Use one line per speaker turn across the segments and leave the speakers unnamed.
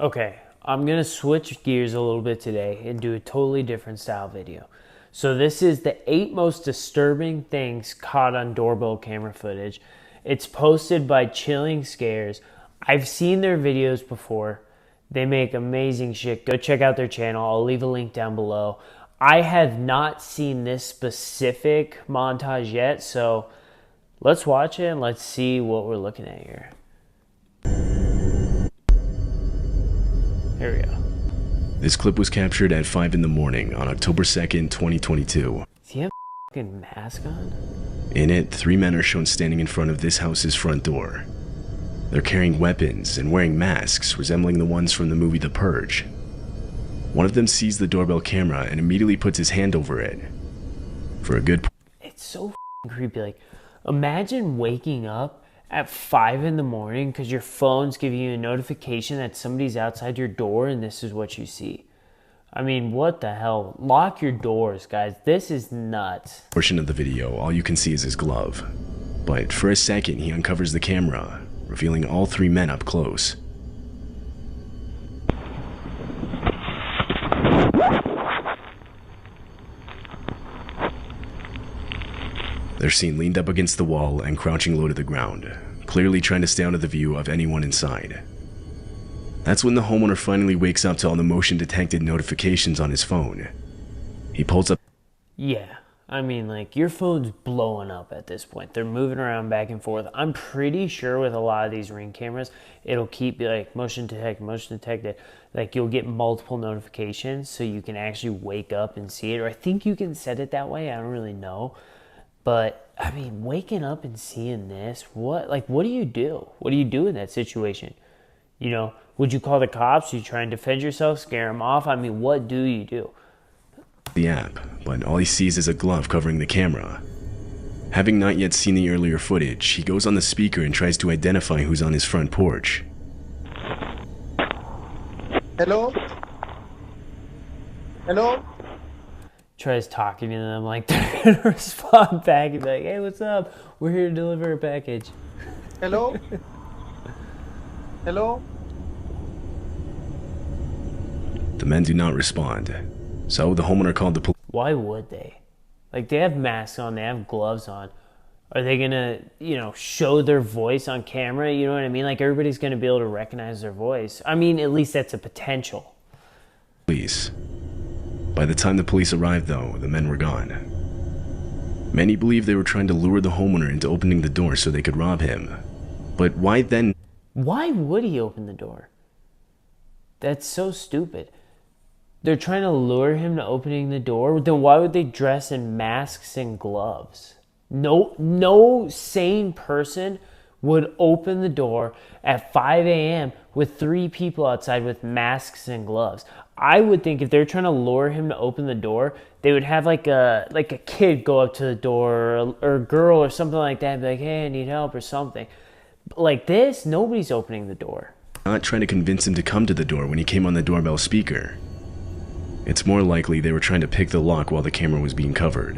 Okay, I'm gonna switch gears a little bit today and do a totally different style video. So this is the 8 most disturbing things caught on doorbell camera footage. It's posted by Chilling Scares. I've seen their videos before. They make amazing shit. Go check out their channel. I'll leave a link down below. I have not seen this specific montage yet, so let's watch it and let's see what we're looking at here. Here we go.
This clip was captured at 5 in the morning on October 2nd, 2022.
Does he have a fucking mask on?
In it, 3 men are shown standing in front of this house's front door. They're carrying weapons and wearing masks resembling the ones from the movie The Purge. One of them sees the doorbell camera and immediately puts his hand over it. For a good
It's so creepy. Like, imagine waking up at 5 in the morning because your phone's giving you a notification that somebody's outside your door and this is what you see. I mean, what the hell? Lock your doors, guys. This is nuts.
portion of the video, all you can see is his glove. But for a second, he uncovers the camera, revealing all 3 men up close. They're seen leaned up against the wall and crouching low to the ground, clearly trying to stay out of the view of anyone inside. That's when the homeowner finally wakes up to all the motion-detected notifications on his phone. He pulls up.
Yeah, I mean, like, your phone's blowing up at this point. They're moving around back and forth. I'm pretty sure with a lot of these Ring cameras, it'll keep, like, motion detected. Like, you'll get multiple notifications so you can actually wake up and see it. Or I think you can set it that way. I don't really know. But, I mean, waking up and seeing this, what do you do? What do you do in that situation? You know, would you call the cops? You try and defend yourself, scare them off? I mean, what do you do?
The app, but all he sees is a glove covering the camera. Having not yet seen the earlier footage, he goes on the speaker and tries to identify who's on his front porch.
Hello? Hello?
Tries talking to them, like, they're gonna respond back and be like, hey, what's up? We're here to deliver a package.
Hello? Hello?
The men do not respond, so the homeowner called the police.
Why would they? Like, they have masks on, they have gloves on. Are they gonna, show their voice on camera? You know what I mean? Like, everybody's gonna be able to recognize their voice. I mean, at least that's a potential.
By the time the police arrived, though, the men were gone. Many believe they were trying to lure the homeowner into opening the door so they could rob him. But why then?
Why would he open the door? That's so stupid. They're trying to lure him to opening the door. Then why would they dress in masks and gloves? No sane person would open the door at 5 a.m. with 3 people outside with masks and gloves. I would think if they're trying to lure him to open the door, they would have like a kid go up to the door, or a girl or something like that and be like, hey, I need help or something. Like this, nobody's opening the door.
Not trying to convince him to come to the door when he came on the doorbell speaker. It's more likely they were trying to pick the lock while the camera was being covered.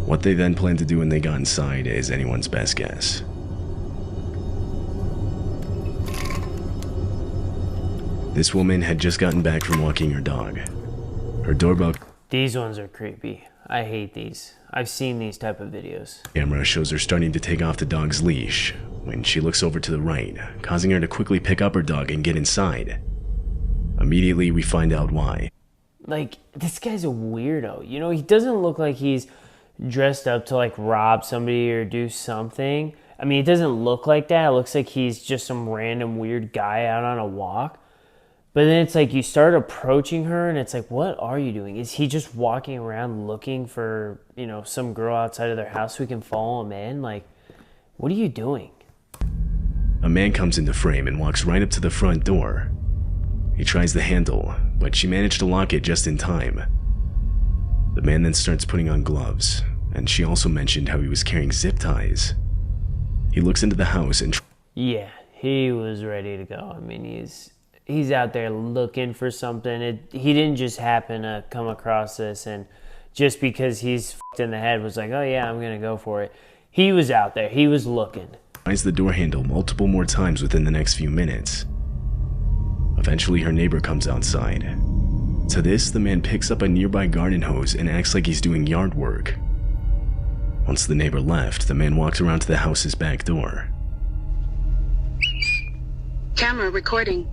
What they then planned to do when they got inside is anyone's best guess. This woman had just gotten back from walking her dog. Her doorbell
These ones are creepy. I hate these. I've seen these type of videos.
camera shows her starting to take off the dog's leash when she looks over to the right, causing her to quickly pick up her dog and get inside. Immediately, we find out why.
Like, this guy's a weirdo. He doesn't look like he's dressed up to, like, rob somebody or do something. I mean, it doesn't look like that. It looks like he's just some random weird guy out on a walk. But then it's like you start approaching her and it's like, what are you doing? Is he just walking around looking for, some girl outside of their house so we can follow him in? Like, what are you doing?
A man comes into frame and walks right up to the front door. He tries the handle, but she managed to lock it just in time. The man then starts putting on gloves, and she also mentioned how he was carrying zip ties. He looks into the house and
Yeah, he was ready to go. I mean, he's out there looking for something. He didn't just happen to come across this and just because he's f***ed in the head was like, oh yeah, I'm gonna go for it. He was out there. He was looking.
tries the door handle multiple more times within the next few minutes. Eventually, her neighbor comes outside. To this, the man picks up a nearby garden hose and acts like he's doing yard work. Once the neighbor left, the man walked around to the house's back door.
Camera recording.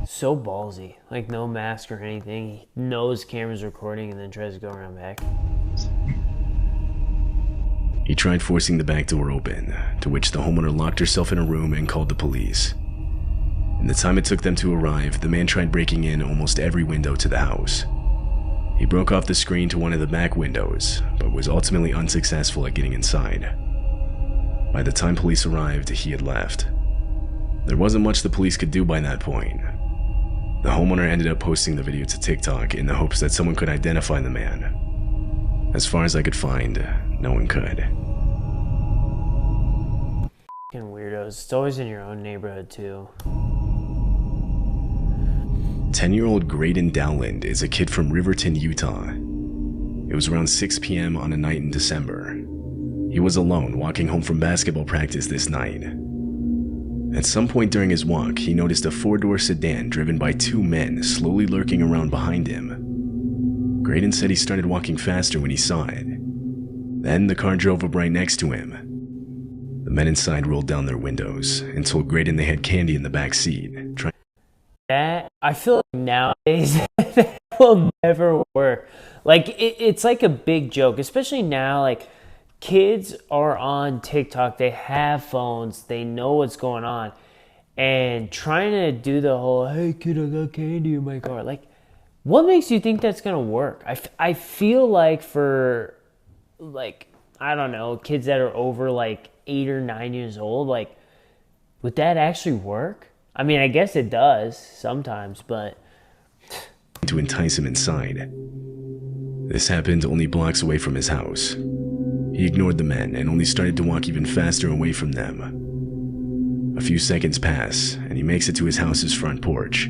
So ballsy. Like, no mask or anything. He knows camera's recording and then tries to go around back.
He tried forcing the back door open, to which the homeowner locked herself in a room and called the police. In the time it took them to arrive, the man tried breaking in almost every window to the house. He broke off the screen to one of the back windows, but was ultimately unsuccessful at getting inside. By the time police arrived, he had left. There wasn't much the police could do by that point. The homeowner ended up posting the video to TikTok in the hopes that someone could identify the man. As far as I could find, no one could.
Fucking weirdos. It's always in your own neighborhood, too.
10-year-old Graydon Dowland is a kid from Riverton, Utah. It was around 6 p.m. on a night in December. He was alone walking home from basketball practice this night. At some point during his walk, he noticed a 4-door sedan driven by 2 men slowly lurking around behind him. Graydon said he started walking faster when he saw it. Then the car drove up right next to him. The men inside rolled down their windows and told Graydon they had candy in the back seat.
That, I feel like nowadays, that will never work. Like, it's like a big joke, especially now, like, kids are on TikTok, they have phones, they know what's going on, and trying to do the whole, hey kid, I got candy in my car. Like, what makes you think that's gonna work? I feel like for, like, I don't know, kids that are over like 8 or 9 years old, like, would that actually work? I mean, I guess it does sometimes, but...
to entice him inside. This happened only blocks away from his house. He ignored the men and only started to walk even faster away from them. A few seconds pass, and he makes it to his house's front porch.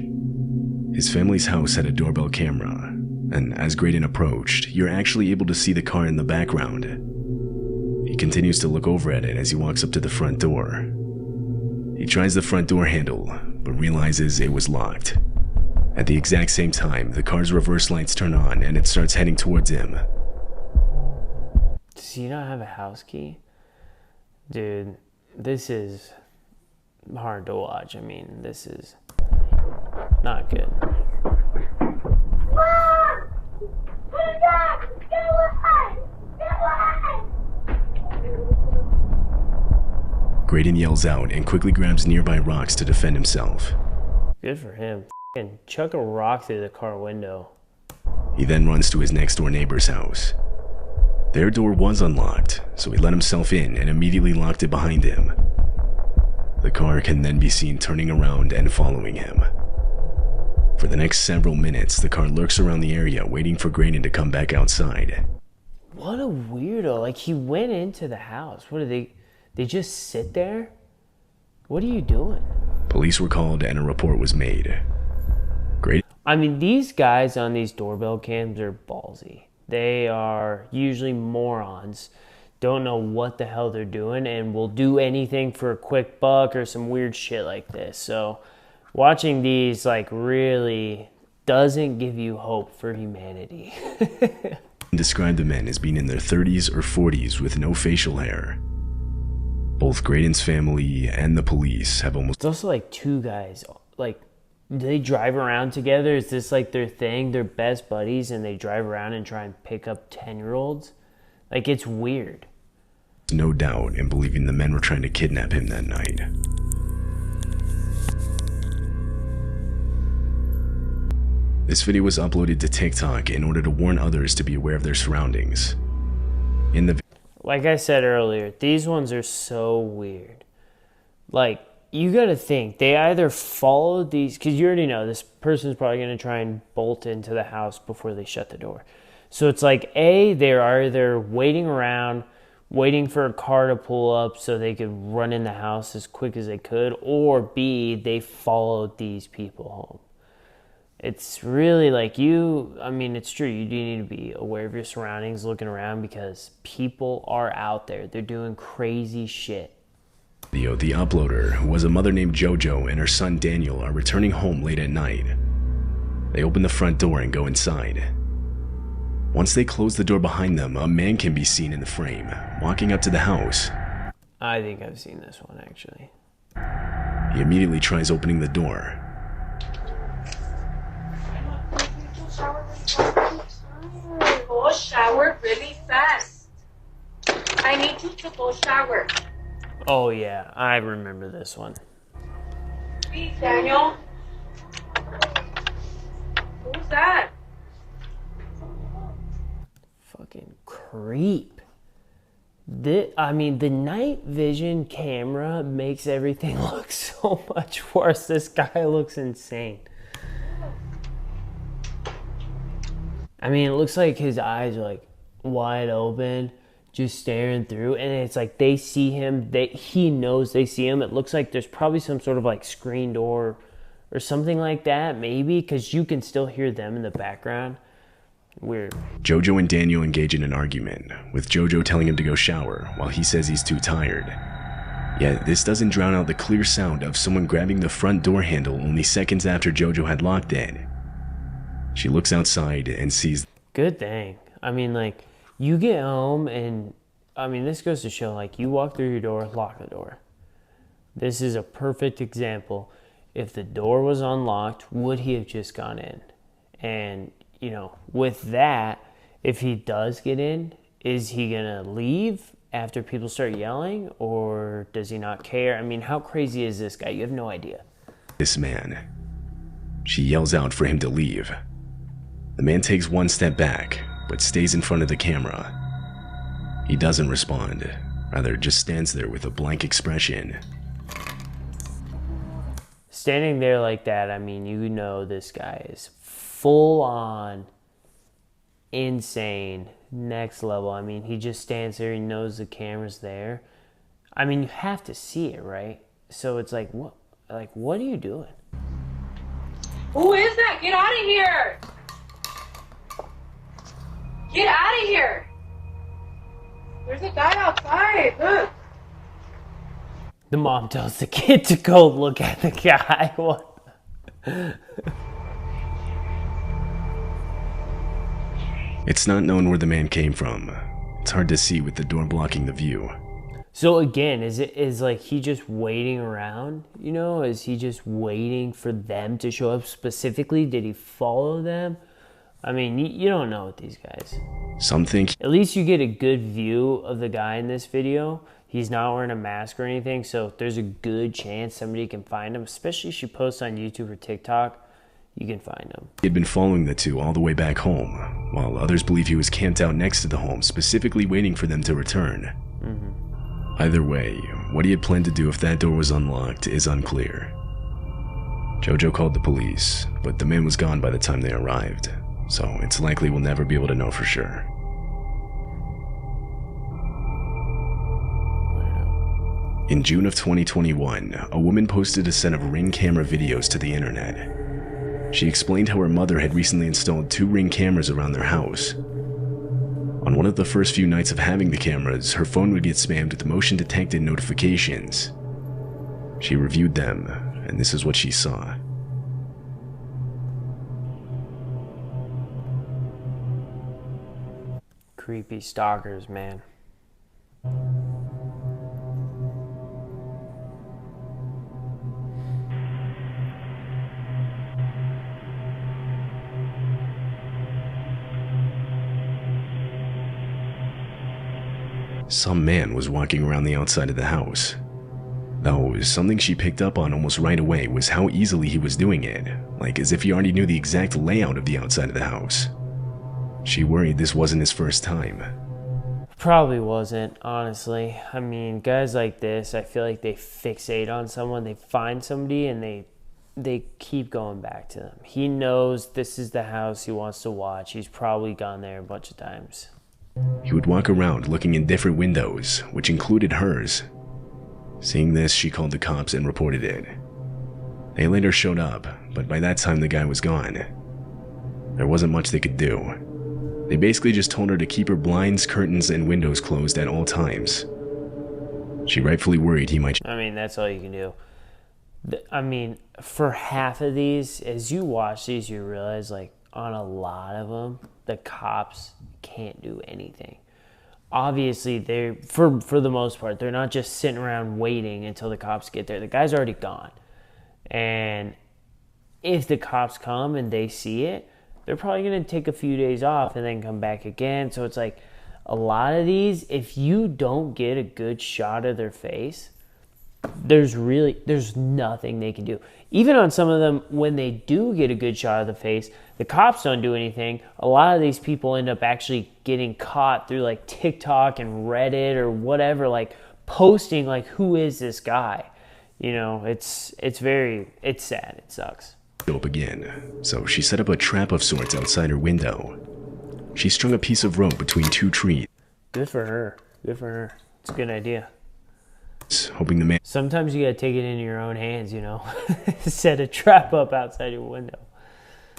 His family's house had a doorbell camera, and as Graydon approached, you're actually able to see the car in the background. He continues to look over at it as he walks up to the front door. He tries the front door handle, but realizes it was locked. At the exact same time, the car's reverse lights turn on and it starts heading towards him.
Does he not have a house key? Dude, this is hard to watch. I mean, this is not good.
Mom! Hey, Dad! Get away! Get away!
Graydon yells out and quickly grabs nearby rocks to defend himself.
Good for him. F***ing chuck a rock through the car window.
He then runs to his next door neighbor's house. Their door was unlocked, so he let himself in and immediately locked it behind him. The car can then be seen turning around and following him. For the next several minutes, the car lurks around the area waiting for Graydon to come back outside.
What a weirdo. Like, he went into the house. What are they just sit there? What are you doing?
Police were called and a report was made.
I mean, these guys on these doorbell cams are ballsy. They are usually morons, don't know what the hell they're doing, and will do anything for a quick buck or some weird shit like this. So watching these, like, really doesn't give you hope for humanity.
Described the men as being in their 30s or 40s with no facial hair. Both Graydon's family and the police have almost...
It's also like 2 guys, like, do they drive around together? Is this like their thing? They're best buddies and they drive around and try and pick up 10-year-olds? Like, it's weird.
no doubt in believing the men were trying to kidnap him that night. This video was uploaded to TikTok in order to warn others to be aware of their surroundings.
Like I said earlier, these ones are so weird. Like, you gotta think, they either followed these, because you already know this person's probably gonna try and bolt into the house before they shut the door. So it's like, A, they're either waiting around, waiting for a car to pull up so they could run in the house as quick as they could, or B, they followed these people home. It's really like I mean, it's true. You do need to be aware of your surroundings, looking around, because people are out there. They're doing crazy shit.
The uploader, who was a mother named JoJo, and her son Daniel are returning home late at night. They open the front door and go inside. Once they close the door behind them, a man can be seen in the frame, walking up to the house.
I think I've seen this one, actually.
He immediately tries opening the door.
Go shower really fast. I need you to go shower.
Oh yeah, I remember this one.
Please, Daniel. Who's that?
Fucking creep. I mean, the night vision camera makes everything look so much worse. This guy looks insane. I mean, it looks like his eyes are like wide open, just staring through, and it's like they see him, he knows they see him. It looks like there's probably some sort of like screen door or something like that, maybe, because you can still hear them in the background. Weird.
JoJo and Daniel engage in an argument, with JoJo telling him to go shower while he says he's too tired. Yet this doesn't drown out the clear sound of someone grabbing the front door handle only seconds after JoJo had locked it. She looks outside and sees...
Good thing. I mean, like, you get home and, I mean, this goes to show, like, you walk through your door, lock the door. This is a perfect example. If the door was unlocked, would he have just gone in? And, you know, with that, if he does get in, is he gonna leave after people start yelling, or does he not care? I mean, how crazy is this guy? You have no idea.
This man. She yells out for him to leave. The man takes one step back, but stays in front of the camera. He doesn't respond, rather just stands there with a blank expression.
Standing there like that, I mean, you know this guy is full on insane, next level. I mean, he just stands there, he knows the camera's there. I mean, you have to see it, right? So it's like, what are you doing?
Who is that? Get out of here! Get out of here! There's a guy outside. Look.
The mom tells the kid to go look at the guy. What?
It's not known where the man came from. It's hard to see with the door blocking the view.
So again, is like he just waiting around? You know, is he just waiting for them to show up specifically? Did he follow them? I mean, you don't know with these guys.
Some think...
At least you get a good view of the guy in this video. He's not wearing a mask or anything, so there's a good chance somebody can find him, especially if you post on YouTube or TikTok. You can find him.
He had been following the two all the way back home, while others believe he was camped out next to the home, specifically waiting for them to return. Either way, what he had planned to do if that door was unlocked is unclear. JoJo called the police, but the man was gone by the time they arrived, so it's likely we'll never be able to know for sure. In June of 2021, a woman posted a set of Ring camera videos to the internet. She explained how her mother had recently installed 2 Ring cameras around their house. On one of the first few nights of having the cameras, her phone would get spammed with motion-detected notifications. She reviewed them, and this is what she saw.
Creepy stalkers, man.
Some man was walking around the outside of the house. Though, something she picked up on almost right away was how easily he was doing it, like as if he already knew the exact layout of the outside of the house. She worried this wasn't his first time.
Probably wasn't, honestly. I mean, guys like this, I feel like they fixate on someone, they find somebody, and they keep going back to them. He knows this is the house he wants to watch. He's probably gone there a bunch of times.
He would walk around looking in different windows, which included hers. Seeing this, she called the cops and reported it. They later showed up, but by that time the guy was gone. There wasn't much they could do. They basically just told her to keep her blinds, curtains, and windows closed at all times. She rightfully worried he might...
I mean, that's all you can do. I mean, for half of these, as you watch these, you realize, like, on a lot of them, the cops can't do anything. Obviously, they're, for the most part, they're not just sitting around waiting until the cops get there. The guy's already gone. And if the cops come and they see it, they're probably going to take a few days off and then come back again. So it's like a lot of these, if you don't get a good shot of their face, there's nothing they can do. Even on some of them, when they do get a good shot of the face, the cops don't do anything. A lot of these people end up actually getting caught through like TikTok and Reddit or whatever, like posting like, who is this guy? You know, it's sad. It sucks.
Up again, so she set up a trap of sorts outside her window. She strung a piece of rope between two trees.
Good for her. It's a good idea.
Hoping the man...
Sometimes you gotta take it into your own hands, you know. Set a trap up outside your window.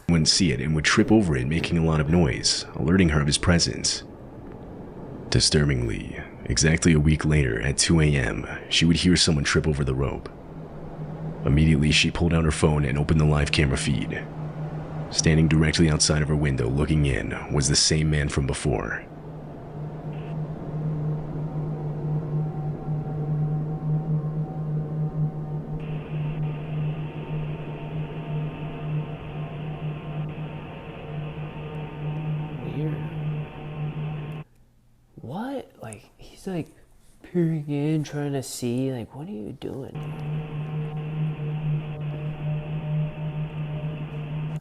Wouldn't see it and would trip over it, making a lot of noise, alerting her of his presence. Disturbingly, exactly a week later at 2 a.m., she would hear someone trip over the rope. Immediately, she pulled out her phone and opened the live camera feed. Standing directly outside of her window looking in was the same man from before.
Weird. What? Like, he's like peering in, trying to see, like, what are you doing?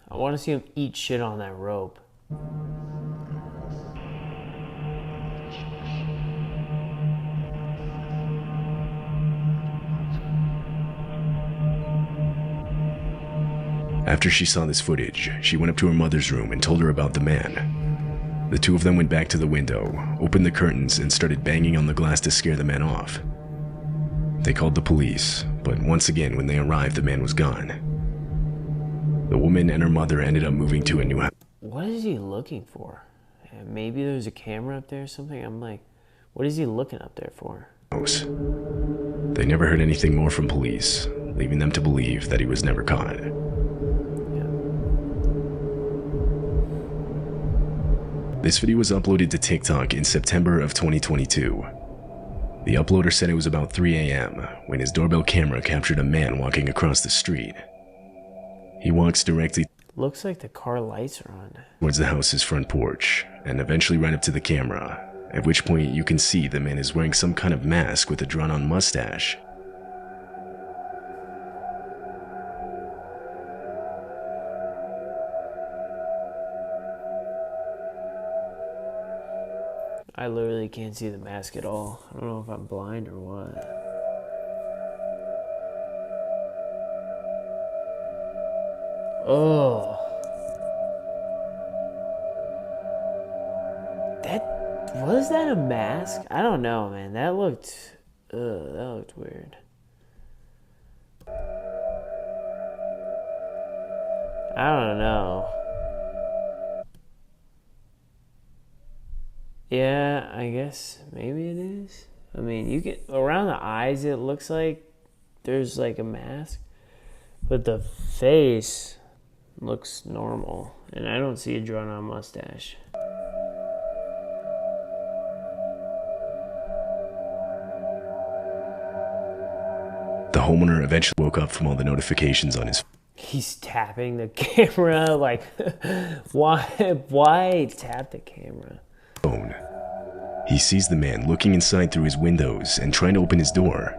I want to see him eat shit on that rope.
After she saw this footage, she went up to her mother's room and told her about the man. The two of them went back to the window, opened the curtains, and started banging on the glass to scare the man off. They called the police, but once again, when they arrived, the man was gone. The woman and her mother ended up moving to a new house.
What is he looking for? Maybe there's a camera up there or something. I'm like, what is he looking up there for?
They never heard anything more from police, leaving them to believe that he was never caught. This video was uploaded to TikTok in September of 2022. The uploader said it was about 3 a.m. when his doorbell camera captured a man walking across the street. He walks directly
Looks like the car lights are on.
towards the house's front porch, and eventually right up to the camera, at which point you can see the man is wearing some kind of mask with a drawn-on mustache.
I literally can't see the mask at all. I don't know if I'm blind or what. Oh. Was that a mask? I don't know, man. That looked weird. I don't know. Yeah, I guess maybe it is. I mean, you get around the eyes, it looks like there's like a mask, but the face looks normal, and I don't see a drawn-on mustache.
The homeowner eventually woke up from all the notifications on his
He's tapping the camera, like, why tap the camera?
phone. He sees the man looking inside through his windows and trying to open his door.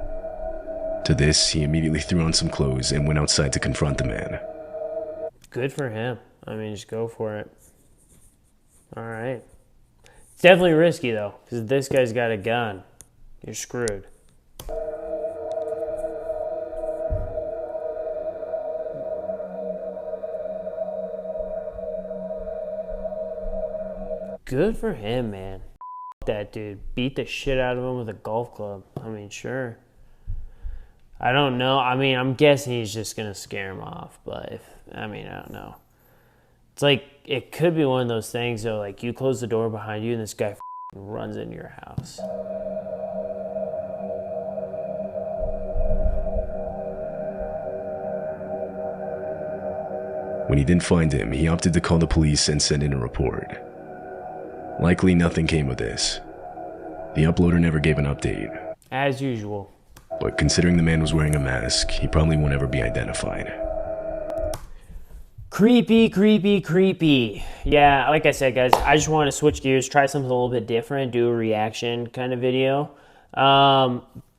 To this, he immediately threw on some clothes and went outside to confront the man.
Good for him. I mean, just go for it. All right. It's definitely risky, though, because this guy's got a gun. You're screwed. Good for him, man. That dude beat the shit out of him with a golf club. I mean, sure. I don't know. I mean, I'm guessing he's just going to scare him off. But, I don't know. It's like, it could be one of those things, though. Like, you close the door behind you and this guy runs into your house.
When he didn't find him, he opted to call the police and send in a report. Likely nothing came of this. The uploader never gave an update.
As usual.
But considering the man was wearing a mask, he probably won't ever be identified.
Creepy, creepy, creepy. Yeah, like I said, guys, I just want to switch gears, try something a little bit different, do a reaction kind of video.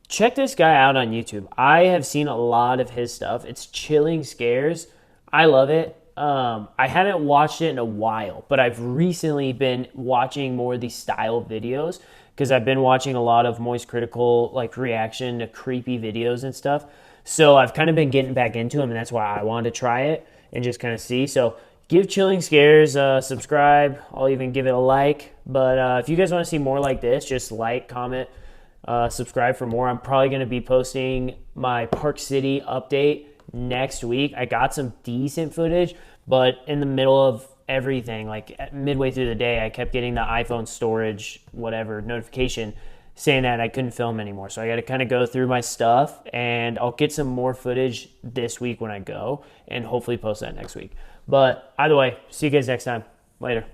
Check this guy out on YouTube. I have seen a lot of his stuff. It's Chilling Scares. I love it. I hadn't watched it in a while, but I've recently been watching more of these style videos because I've been watching a lot of Moist Critical like reaction to creepy videos and stuff. So I've kind of been getting back into them, and that's why I wanted to try it and just kind of see. So give Chilling Scares a subscribe. I'll even give it a like. But if you guys want to see more like this, just like, comment, subscribe for more. I'm probably going to be posting my Park City update next week. I got some decent footage, but in the middle of everything, like midway through the day, I kept getting the iPhone storage, whatever, notification saying that I couldn't film anymore. So I got to kind of go through my stuff, and I'll get some more footage this week when I go, and hopefully post that next week. But either way, see you guys next time. Later.